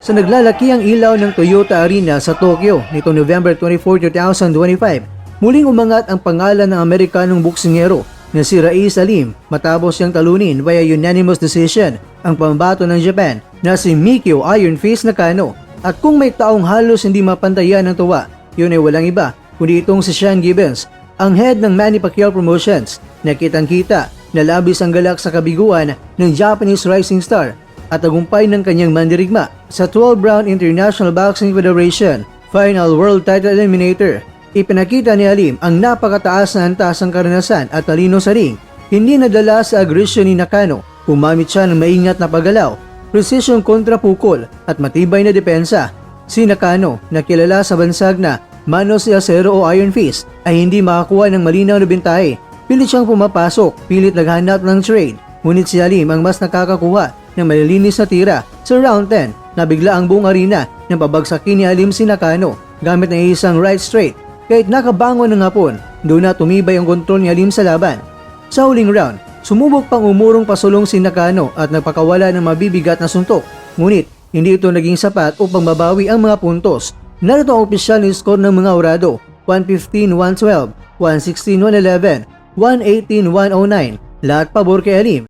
sa naglalakiang ilaw ng Toyota Arena sa Tokyo nitong November 24, 2025. Muling umangat ang pangalan ng Amerikanong boksingero na si Raiz Salim matapos siyang talunin via unanimous decision ang pambato ng Japan na si Mikio Iron Fist Nakano. At kung may taong halos hindi mapantayan ng tuwa, yun ay walang iba kundi itong si Sean Gibbons, ang head ng Manny Pacquiao Promotions, na kitang-kita na labis ang galak sa kabiguan ng Japanese rising star at tagumpay ng kanyang mandirigma sa 12-round International Boxing Federation Final World Title Eliminator. Ipinakita ni Halim ang napakataas na antas ng karanasan at talino sa ring. Hindi nadala sa agresyon ni Nakano, gumamit siya ng maingat na paggalaw, precision kontrapukol at matibay na depensa. Si Nakano, na kilala sa bansag na Manos de Acero o Iron Fist, ay hindi makakuha ng malinaw na bintahe. Pilit siyang pumapasok, pilit naghanap ng trade. Ngunit si Halim ang mas nakakakuha ng malilinis na tira. Sa round 10, nabigla ang buong arena nang pabagsakin ni Halim si Nakano gamit ng isang right straight. Kahit nakabangon ng hapon, doon na tumibay ang kontrol ni Halim sa laban. Sa huling round, sumubok pang umurong pasulong si Nakano at nagpakawala ng mabibigat na suntok. Ngunit hindi ito naging sapat upang mabawi ang mga puntos. Narito ang opisyal na score ng mga Orado: 115-112, 116-111, 118-109. Lahat pabor kay Halim.